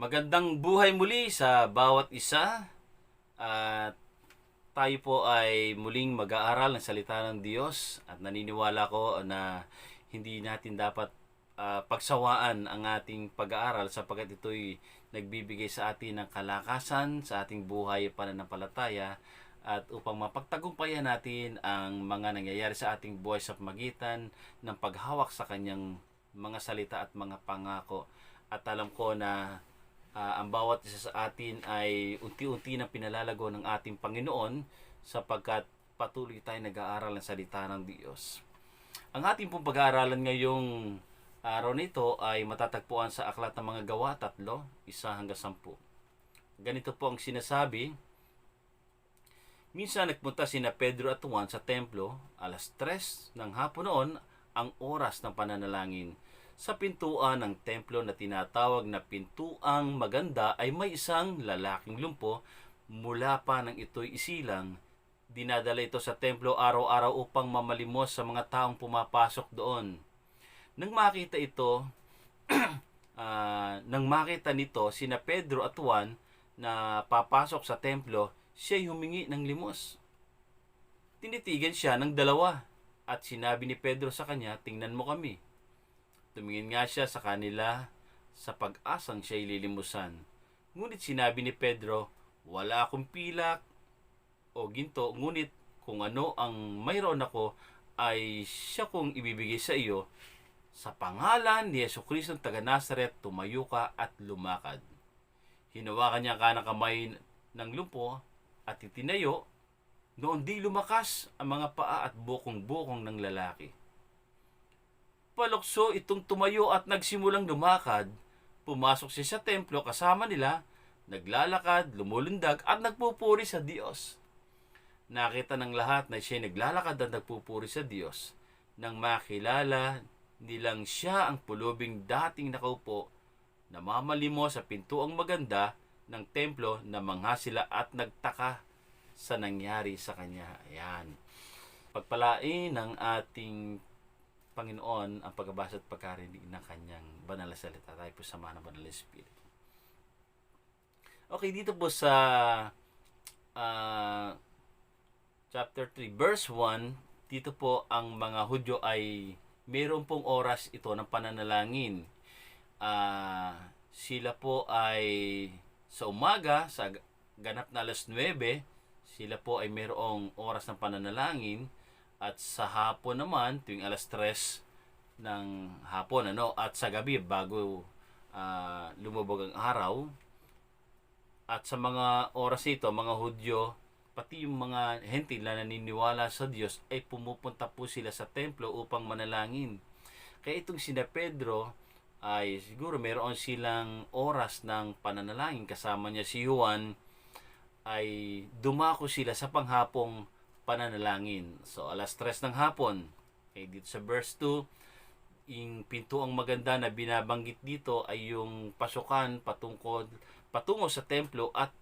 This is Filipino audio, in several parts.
Magandang buhay muli sa bawat isa at tayo po ay muling mag-aaral ng salita ng Diyos at naniniwala ko na hindi natin dapat pagsawaan ang ating pag-aaral sapagkat ito'y nagbibigay sa atin ng kalakasan sa ating buhay pananampalataya at upang mapagtagumpayan natin ang mga nangyayari sa ating buhay sa pamagitan ng paghawak sa kanyang mga salita at mga pangako. At alam ko na ang bawat isa sa atin ay unti-unti na pinalalago ng ating Panginoon sapagkat patuloy tayo nag-aaral ng salita ng Diyos. Ang ating pong pag-aaralan ngayong araw nito ay matatagpuan sa Aklat ng Mga Gawa 3, 1-10. Ganito po ang sinasabi: Minsan nagpunta sina Pedro at Juan sa templo, 3:00 ng hapon noon, ang oras ng pananalangin. Sa pintuan ng templo na tinatawag na Pintuang Maganda ay may isang lalaking lumpo mula pa nang ito'y isilang. Dinadala ito sa templo araw-araw upang mamalimos sa mga taong pumapasok doon. Nang makita nito sina Pedro at Juan na papasok sa templo, siya'y humingi ng limos. Tinitigan siya ng dalawa at sinabi ni Pedro sa kanya, "Tingnan mo kami." Tumingin nga siya sa kanila sa pag-asang siya'y lilimusan. Ngunit sinabi ni Pedro, "Wala akong pilak o ginto, ngunit kung ano ang mayroon ako ay siya kong ibibigay sa iyo. Sa pangalan ni Jesucristo taga Nazaret, tumayo ka at lumakad." Hinawakan niya ang kanang kamay ng lumpo at itinayo. Noon di lumakas ang mga paa at bukong-bukong ng lalaki. Palukso itong tumayo at nagsimulang lumakad. Pumasok siya sa templo kasama nila, naglalakad, lumulundag at nagpupuri sa Diyos. Nakita ng lahat na siya naglalakad at nagpupuri sa Diyos. Nang makilala nilang siya ang pulubing dating nakaupo, namamalimo sa Pintuang Maganda ng templo, namangha sila at nagtaka sa nangyari sa kanya. Ayan. Pagpalain ng ating Panginoon ang pagbabasa at pagkarinig ng kanyang banal na salita. Tayo po sama ng Banal na Espiritu. Okay, dito po sa chapter 3, verse 1, dito po ang mga Hudyo ay mayroon pong oras ito ng pananalangin. Sila po ay sa umaga, sa ganap na 9:00, sila po ay mayroong oras ng pananalangin. At sa hapon naman, tuwing 3:00 ng hapon, at sa gabi, bago lumubog ang araw. At sa mga oras ito, mga Hudyo, pati yung mga hentil na naniniwala sa Diyos, ay pumupunta po sila sa templo upang manalangin. Kaya itong sina Pedro, ay siguro mayroon silang oras ng pananalangin. Kasama niya si Juan, ay dumako sila sa panghapong pananalangin. So, 3:00 ng hapon. Okay, dito sa verse 2, yung Pintuang Maganda na binabanggit dito ay yung pasukan patungo sa templo at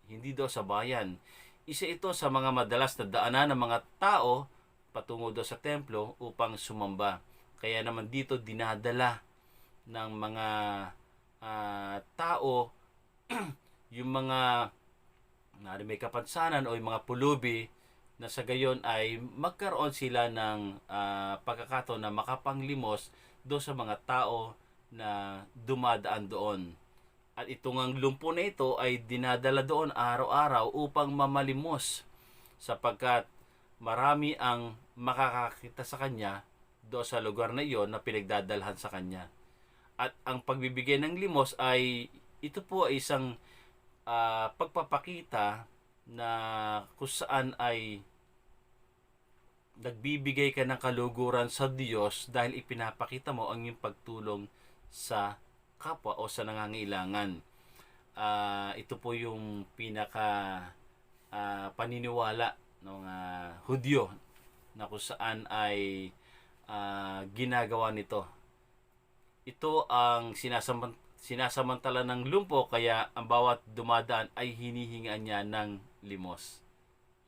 hindi daw sa bayan. Isa ito sa mga madalas na daanan ng mga tao patungo daw sa templo upang sumamba. Kaya naman dito dinadala ng mga tao yung mga may kapansanan o yung mga pulubi na sa gayon ay magkaroon sila ng pagkakataon na makapanglimos doon sa mga tao na dumadaan doon. At itong ang lumpo na ito ay dinadala doon araw-araw upang mamalimos sapagkat marami ang makakakita sa kanya doon sa lugar na iyon na pinagdadalhan sa kanya. At ang pagbibigay ng limos ay ito po ay isang pagpapakita na kung saan ay nagbibigay ka ng kaluguran sa Diyos dahil ipinapakita mo ang iyong pagtulong sa kapwa o sa nangangailangan. Ito po yung pinaka paniniwala ng Hudyo na kung saan ay ginagawa nito. Ito ang sinasamantala ng lumpo, kaya ang bawat dumadaan ay hinihingaan niya ng limos.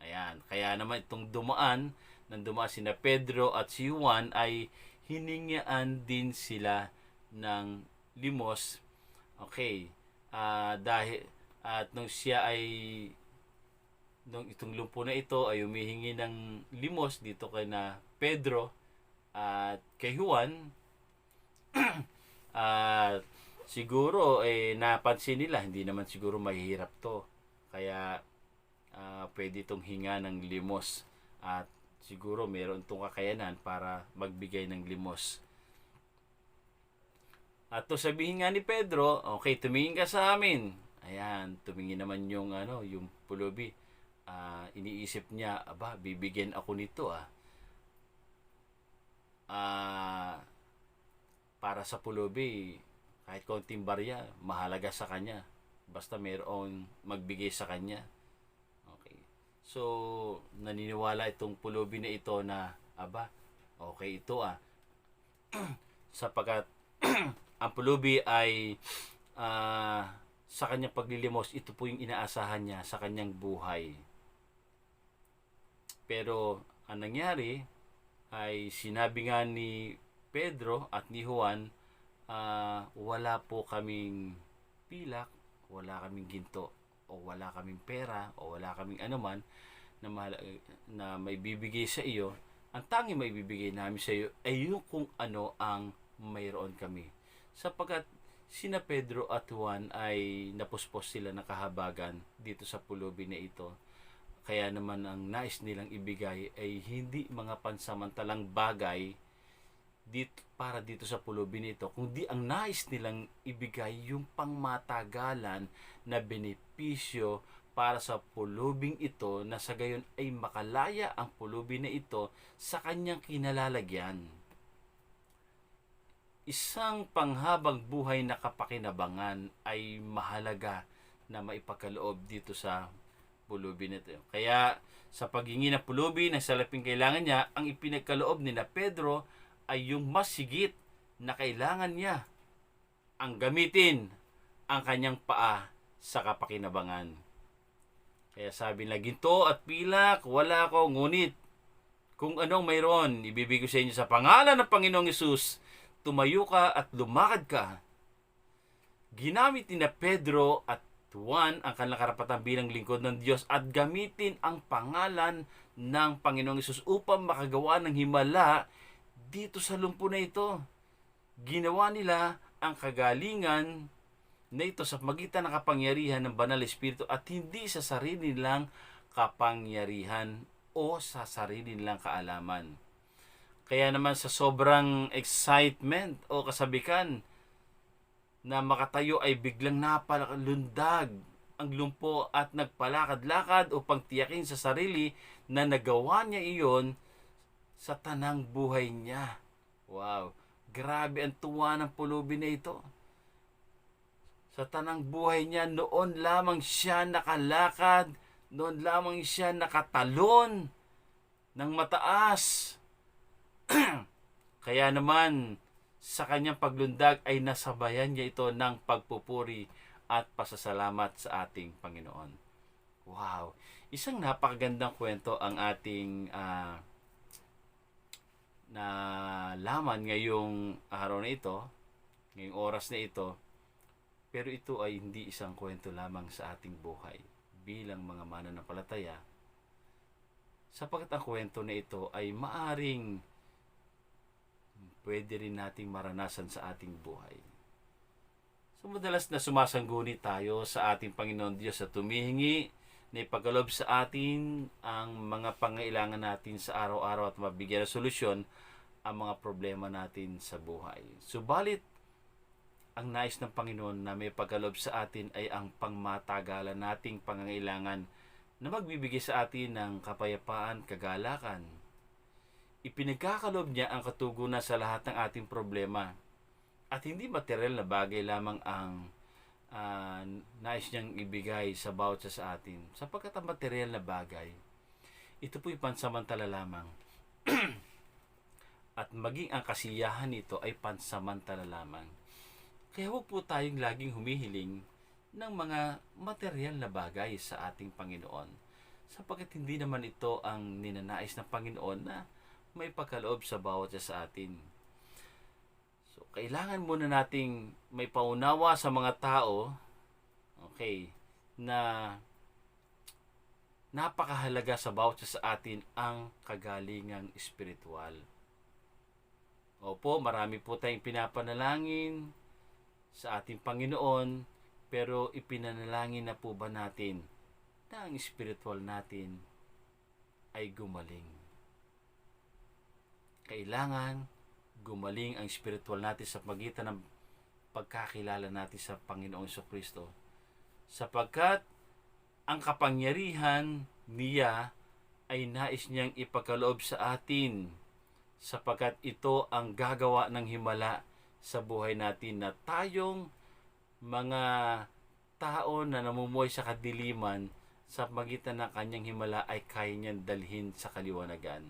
Ayan. Kaya naman itong dumaan sina Pedro at si Juan ay hiningaan din sila ng limos. Okay. Dahil at nung siya ay nung itong lumpo na ito ay humihingi ng limos dito kay na Pedro at kay Juan, at siguro napansin nila hindi naman siguro mahirap to, kaya pwede itong hinga ng limos at siguro meron itong kakayanan para magbigay ng limos. At to sabihin nga ni Pedro, okay, tumingin ka sa amin. Ayan, tumingin naman yung yung pulubi. Iniisip niya, aba, bibigyan ako nito para sa pulubi, kahit konting barya, mahalaga sa kanya. Basta mayroong magbigay sa kanya. Okay. So, naniniwala itong pulubi na ito na, aba, okay ito sapagkat ang pulubi ay sa kanyang paglilimos, ito po yung inaasahan niya sa kanyang buhay. Pero ang nangyari ay sinabi nga ni Pedro at ni Juan, wala po kaming pilak, wala kaming ginto, o wala kaming pera, o wala kaming anuman na may bibigay sa iyo. Ang tanging may bibigay namin sa iyo ay yung kung ano ang mayroon kami. Sapagkat sina Pedro at Juan ay napuspos sila ng kahabagan dito sa pulubi na ito. Kaya naman ang nais nilang ibigay ay hindi mga pansamantalang bagay para dito sa pulubi nito, kundi ang nais nilang ibigay yung pangmatagalan na benepisyo para sa pulubing ito, na sa gayon ay makalaya ang pulubi na ito sa kanyang kinalalagyan. Isang panghabang buhay na kapakinabangan ay mahalaga na maipagkaloob dito sa pulubi nito. Kaya sa paghingi ng pulubi ng salaping kailangan niya, ang ipinagkaloob ni na Pedro ay yung mas higit na kailangan niya, ang gamitin ang kanyang paa sa kapakinabangan. Kaya sabi na, ginto at pilak wala ko, ngunit kung anong mayroon, ibibigay ko sa inyo sa pangalan ng Panginoong Hesus. Tumayo ka at lumakad ka. Ginamit ni na Pedro at Juan ang kanilang karapatan bilang lingkod ng Diyos at gamitin ang pangalan ng Panginoong Hesus upang makagawa ng himala dito sa lumpo na ito. Ginawa nila ang kagalingan na ito sa magitan ng kapangyarihan ng Banal Espiritu at hindi sa sarili nilang kapangyarihan o sa sarili nilang kaalaman. Kaya naman sa sobrang excitement o kasabikan na makatayo ay biglang napalundag ang lumpo at nagpalakad-lakad upang tiyakin sa sarili na nagawa niya iyon sa tanang buhay niya. Wow! Grabe ang tuwa ng pulubi na ito. Sa tanang buhay niya, noon lamang siya nakalakad, noon lamang siya nakatalon ng mataas. Kaya naman, sa kanyang paglundag ay nasabayan niya ito ng pagpupuri at pasasalamat sa ating Panginoon. Wow! Isang napakagandang kwento ang ating nalaman ngayong araw na ito, ngayong oras na ito. Pero ito ay hindi isang kwento lamang sa ating buhay bilang mga mananampalataya, sapagkat ang kwento na ito ay maaring pwede rin nating maranasan sa ating buhay. So madalas na sumasangguni tayo sa ating Panginoon Diyos at tumihingi na ipagkaloob sa atin ang mga pangailangan natin sa araw-araw at mabigyan ng solusyon ang mga problema natin sa buhay. Subalit, ang nais ng Panginoon na may pagkaloob sa atin ay ang pangmatagalan nating pangangailangan na magbibigay sa atin ng kapayapaan, kagalakan. Ipinagkakaloob niya ang katugunan sa lahat ng ating problema at hindi material na bagay lamang ang nais niyang ibigay sa bawat isa sa atin, sapagkat ang material na bagay ito po'y pansamantala lamang at maging ang kasiyahan nito ay pansamantala lamang. Kaya huwag po tayong laging humihiling ng mga material na bagay sa ating Panginoon, sapagkat hindi naman ito ang ninanais ng Panginoon na may pagkaloob sa bawat isa sa atin. So, kailangan muna nating may paunawa sa mga tao Okay, na napakahalaga sa bawat isa sa atin ang kagalingang espiritual. Opo, marami po tayong pinapanalangin sa ating Panginoon, pero ipinanalangin na po ba natin na ang espiritual natin ay gumaling? Kailangan gumaling ang espiritual natin sa pagitan ng pagkakilala natin sa Panginoong Jesucristo, sapagkat ang kapangyarihan niya ay nais niyang ipagkaloob sa atin, sapagkat ito ang gagawa ng himala sa buhay natin, na tayong mga tao na namumuhay sa kadiliman, sa pagitan ng kanyang himala ay kaya niyang dalhin sa kaliwanagan.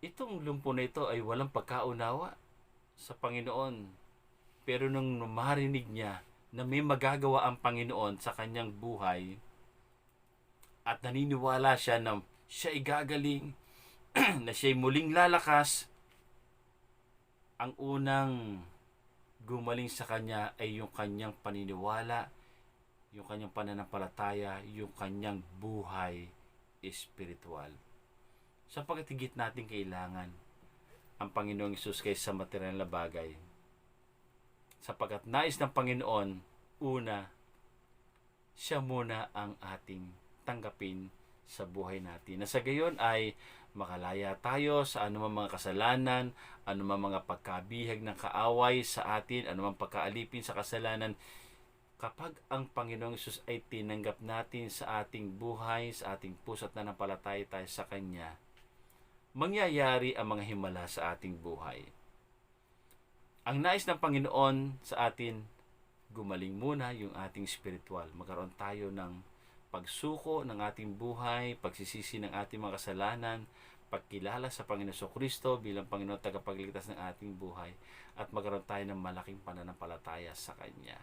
Itong lumpo na ito ay walang pagkaunawa sa Panginoon, pero nung marinig niya na may magagawa ang Panginoon sa kanyang buhay, at naniniwala siya na siya ay gagaling, na siya ay muling lalakas, ang unang gumaling sa kanya ay yung kanyang paniniwala, yung kanyang pananampalataya, yung kanyang buhay espiritual. Sapagkat higit natin kailangan ang Panginoong Hesus kaysa sa material na bagay. Sapagkat nais ng Panginoon, una, siya muna ang ating tanggapin sa buhay natin. Na sa gayon ay makalaya tayo sa anumang mga kasalanan, anumang mga pagkabihag ng kaaway sa atin, anumang pagkaalipin sa kasalanan. Kapag ang Panginoong Hesus ay tinanggap natin sa ating buhay, sa ating puso at nanampalataya tayo sa Kanya, mangyayari ang mga himala sa ating buhay. Ang nais ng Panginoon sa atin, gumaling muna yung ating spiritual. Magkaroon tayo ng pagsuko ng ating buhay, pagsisisi ng ating mga kasalanan, pagkilala sa Panginoon Jesucristo bilang Panginoon tagapagligtas ng ating buhay, at magkaroon tayo ng malaking pananampalataya sa Kanya.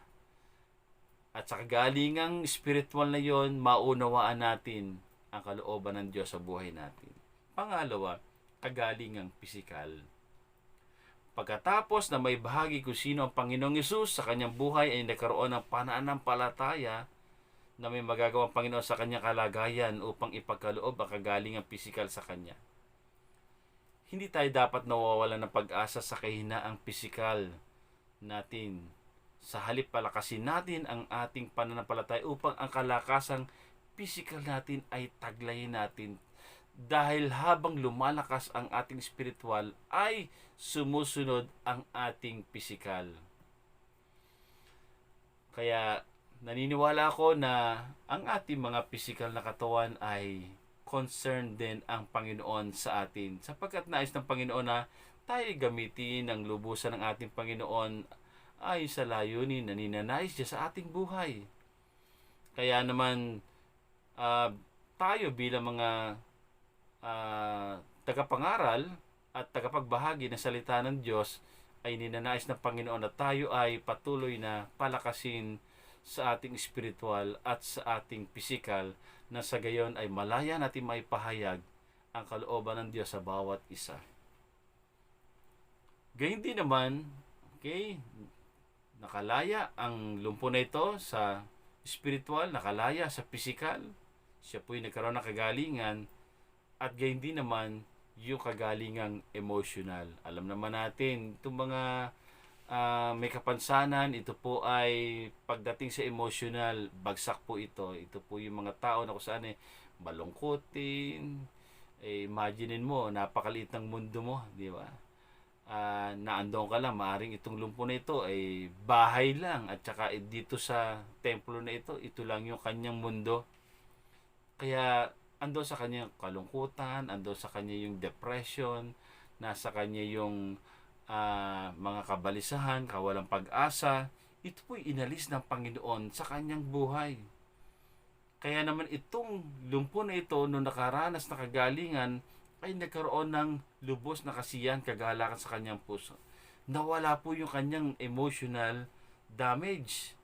At sa kagalingang spiritual na yon, maunawaan natin ang kalooban ng Diyos sa buhay natin. Pangalawa, kagalingang pisikal. Pagkatapos na may bahagi kung sino ang Panginoong Hesus sa kanyang buhay, ay nagkaroon ng pananampalataya na may magagawang Panginoon sa kanyang kalagayan upang ipagkaloob ang kagalingang pisikal sa kanya. Hindi tayo dapat nawawalan ng pag-asa sa kahinaang pisikal natin. Sa halip, palakasin natin ang ating pananampalataya upang ang kalakasang pisikal natin ay taglayin natin. Dahil habang lumalakas ang ating spiritual, ay sumusunod ang ating pisikal. Kaya naniniwala ako na ang ating mga pisikal na katawan ay concerned din ang Panginoon sa atin, sapagkat nais ng Panginoon na tayo gamitin ang lubusan ng ating Panginoon ay sa layunin na ninanais niya sa ating buhay. Kaya naman tayo bilang mga tagapangaral at tagapagbahagi ng salita ng Diyos, ay ninanais ng Panginoon na tayo ay patuloy na palakasin sa ating spiritual at sa ating pisikal, na sa gayon ay malaya natin maipahayag ang kalooban ng Diyos sa bawat isa. Gayon din naman, okay, nakalaya ang lumpo na ito sa spiritual, nakalaya sa pisikal, siya po'y nagkaroon ng kagalingan, at gayon din naman yung kagalingang emotional. Alam naman natin, itong mga may kapansanan, ito po ay pagdating sa emotional, bagsak po ito. Ito po yung mga tao na kung saan malungkutin. Imaginein mo, napakaliit ng mundo mo, di ba? Naandong ka lang, maaring itong lumpo na ito ay bahay lang, at saka dito sa templo na ito lang yung kanyang mundo. Kaya ando sa kanya yung kalungkutan, ando sa kanya yung depression, nasa kanya yung mga kabalisahan, kawalang pag-asa. Ito po'y inalis ng Panginoon sa kanyang buhay. Kaya naman itong lumpo na ito, nung nakaranas na kagalingan, ay nagkaroon ng lubos na kasiyahan, kagalakan sa kanyang puso. Nawala po yung kanyang emotional damage.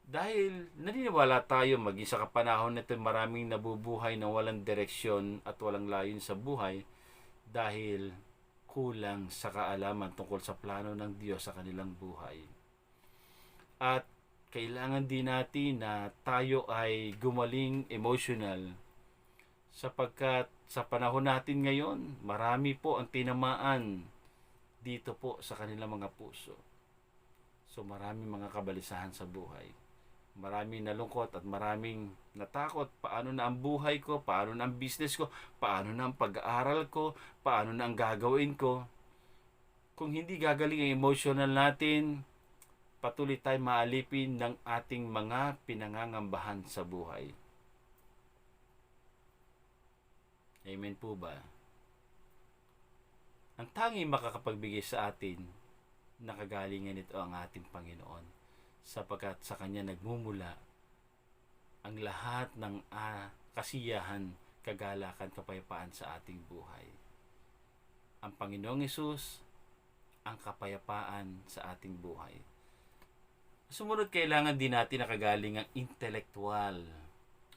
Dahil naniniwala tayo, maging sa kapanahon nito, maraming nabubuhay na walang direksyon at walang layon sa buhay dahil kulang sa kaalaman tungkol sa plano ng Diyos sa kanilang buhay. At kailangan din natin na tayo ay gumaling emotional, sapagkat sa panahon natin ngayon, marami po ang tinamaan dito po sa kanilang mga puso. So maraming mga kabalisahan sa buhay. Maraming nalungkot at maraming natakot. Paano na ang buhay ko? Paano na ang business ko? Paano na ang pag-aaral ko? Paano na ang gagawin ko? Kung hindi gagaling ang emotional natin, patuloy tayo maalipin ng ating mga pinangangambahan sa buhay. Amen po ba? Ang tanging makakapagbigay sa atin na kagalingan nito ang ating Panginoon, sapagkat sa Kanya nagmumula ang lahat ng kasiyahan, kagalakan, kapayapaan sa ating buhay. Ang Panginoong Hesus, ang kapayapaan sa ating buhay. Sumunod, kailangan din natin na kagalingang intelektual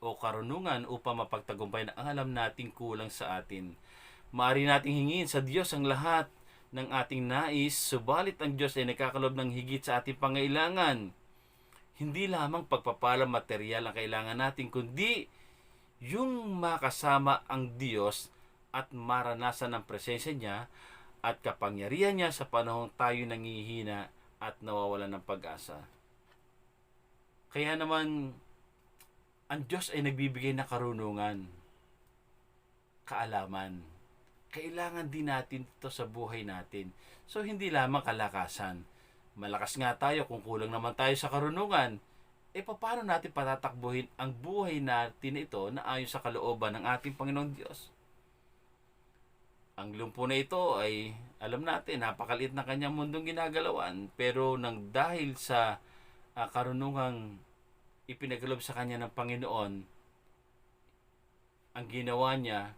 o karunungan upang mapagtagumpay na ang alam nating kulang sa atin. Maaari nating hingin sa Diyos ang lahat ng ating nais, subalit ang Diyos ay nagkakalob ng higit sa ating pangailangan. Hindi lamang pagpapalang material ang kailangan natin, kundi yung makasama ang Diyos at maranasan ang presensya niya at kapangyarihan niya sa panahong tayo nangihina at nawawalan ng pag-asa. Kaya naman, ang Diyos ay nagbibigay ng karunungan, kaalaman. Kailangan din natin ito sa buhay natin. So, hindi lamang kalakasan. Malakas nga tayo kung kulang naman tayo sa karunungan. Paano natin patatakbuhin ang buhay natin ito na ayon sa kalooban ng ating Panginoong Diyos? Ang lumpo na ito ay, alam natin, napakaliit na kanyang mundong ginagalawan. Pero nang dahil sa karunungang ipinagalob sa kanya ng Panginoon, ang ginawa niya,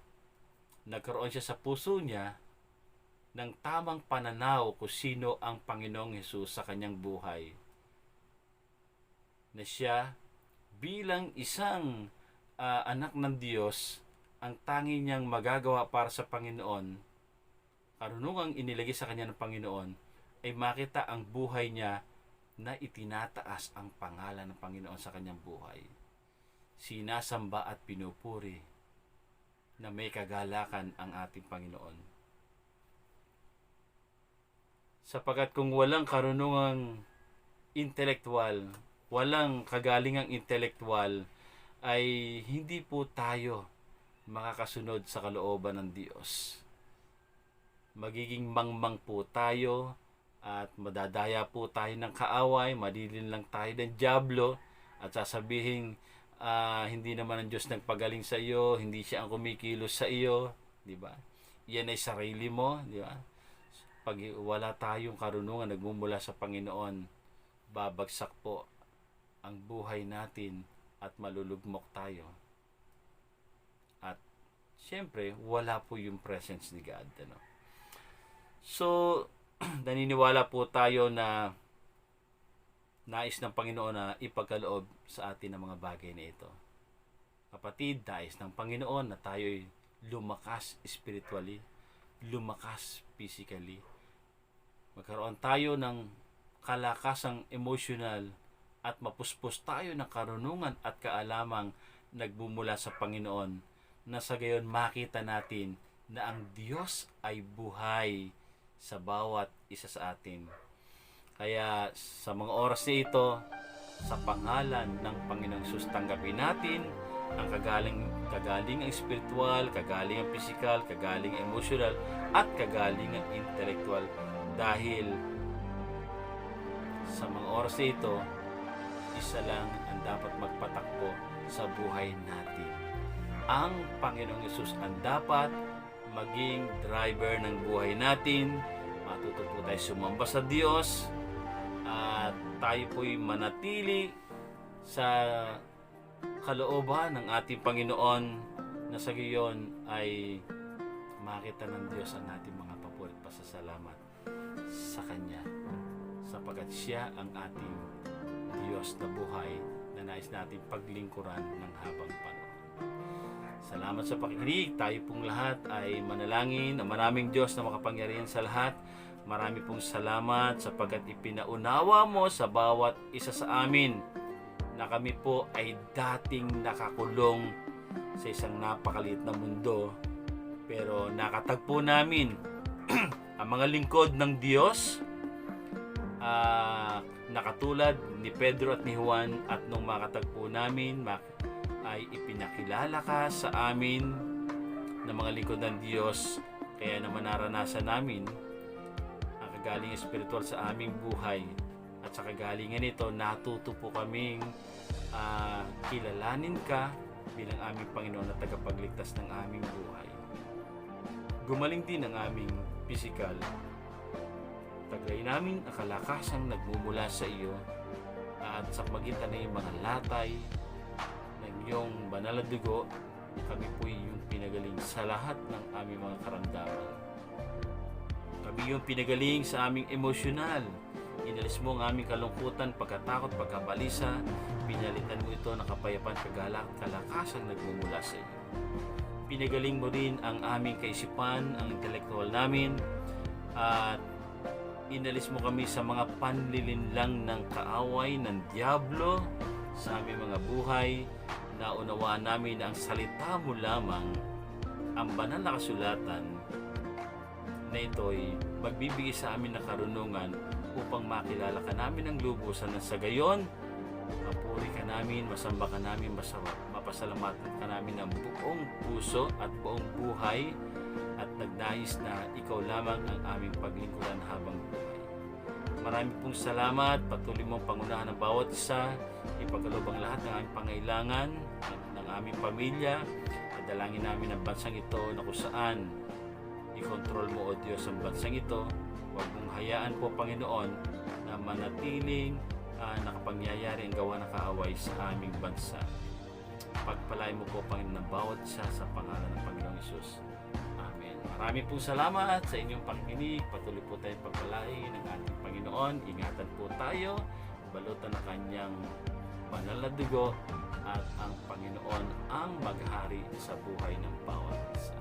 nagkaroon siya sa puso niya ng tamang pananaw kung sino ang Panginoong Hesus sa kanyang buhay. Na siya bilang isang anak ng Diyos, ang tangi niyang magagawa para sa Panginoon, karunungang inilagay sa kanya ng Panginoon, ay makita ang buhay niya na itinataas ang pangalan ng Panginoon sa kanyang buhay. Sinasamba at pinupuri na may kagalakan ang ating Panginoon. Sapagkat kung walang karunungang intelektual, walang kagalingang intelektual, ay hindi po tayo makakasunod sa kalooban ng Diyos. Magiging mangmang po tayo at madadaya po tayo ng kaaway, madilin lang tayo ng dyablo at sasabihin, hindi naman ang Diyos nagpagaling sa iyo, hindi siya ang kumikilos sa iyo, di ba? Iyan ay sarili mo, di ba? Pag wala tayong karunungan nagmumula sa Panginoon, babagsak po ang buhay natin at malulugmok tayo. At siyempre, wala po yung presence ni God, ano? So, naniniwala po tayo na nais ng Panginoon na ipagkaloob sa atin ang mga bagay na ito. Kapatid, nais ng Panginoon na tayo'y lumakas spiritually, lumakas physically. Magkaroon tayo ng kalakasang emotional at mapuspos tayo ng karunungan at kaalamang nagbumula sa Panginoon, na sa gayon makita natin na ang Diyos ay buhay sa bawat isa sa atin. Kaya sa mga oras na ito, sa pangalan ng Panginoong Jesus, tanggapin natin ang kagalingang spiritual, kagalingang physical, kagalingang emotional, at kagalingang intellectual. Dahil sa mga oras na ito, isa lang ang dapat magpatakbo sa buhay natin. Ang Panginoong Jesus ang dapat maging driver ng buhay natin. Matuto po tayo sumamba sa Diyos at tayo po'y manatili sa kalooban ng ating Panginoon, na sa gayon ay makita ng Diyos ang ating mga papuri at pasasalamat sa Kanya, sapagkat Siya ang ating Diyos na buhay na nais natin paglingkuran ng habang panahon. Salamat sa pakikinig. Tayo pong lahat ay manalangin na maraming Diyos na makapangyarihan sa lahat Marami pong salamat sapagkat ipinaunawa mo sa bawat isa sa amin na kami po ay dating nakakulong sa isang napakaliit na mundo, pero nakatagpo namin ang mga lingkod ng Diyos, nakatulad ni Pedro at ni Juan, at nung makatagpo namin ay ipinakilala ka sa amin ng mga lingkod ng Diyos, kaya naman naranasan namin ang kagaling espiritual sa aming buhay. At sa kagalingan nito, natuto po kaming kilalanin ka bilang aming Panginoon at tagapagligtas ng aming buhay. Gumaling din ang aming pisikal. Taglay namin ang kalakasang nagmumula sa iyo, at sa pagitan ng iyong mga latay ng iyong banal na dugo, kami po yung pinagaling sa lahat ng aming mga karamdaman. Kami yung pinagaling sa aming emosyonal. Inalis mo ang aming kalungkutan, pagkatakot, pagkabalisa. Pinalitan mo ito ng kapayapaan, kagalak, kalakasang nagmumula sa iyo. Pinagaling mo rin ang aming kaisipan, ang intelektual namin, at inalis mo kami sa mga panlilinlang ng kaaway ng Diablo sa aming mga buhay. Naunawaan namin na ang salita mo lamang, ang banal na kasulatan na ito'y magbibigay sa amin ng karunungan upang makilala ka namin ng lubusan, na sa gayon mapuri ka namin, masamba ka namin, mapasalamatan ka namin ng buong puso at buong buhay, at nagnais na ikaw lamang ang aming paglingkuran habang buhay. Marami pong salamat. Patuloy mong pangunahan ng bawat isa, ipagkaloob ang lahat ng aming pangailangan ng aming pamilya. At dalangin namin ang bansang ito na kung saan i-control mo, O Diyos, ang bansang ito. Huwag mong hayaan po, Panginoon, na manatiling nakapangyayari ang gawa ng kaaway sa aming bansa. Pagpalain mo po, Panginoon, ng bawat isa sa pangalan ng Panginoong Hesus. Amen. Marami pong salamat sa inyong pakikinig. Patuloy po tayong pagpalain ng ating Panginoon. Ingatan po tayo. Balutan ng kanyang banal na dugo, at ang Panginoon ang maghari sa buhay ng bawat isa.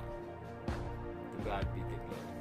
To God be the glory.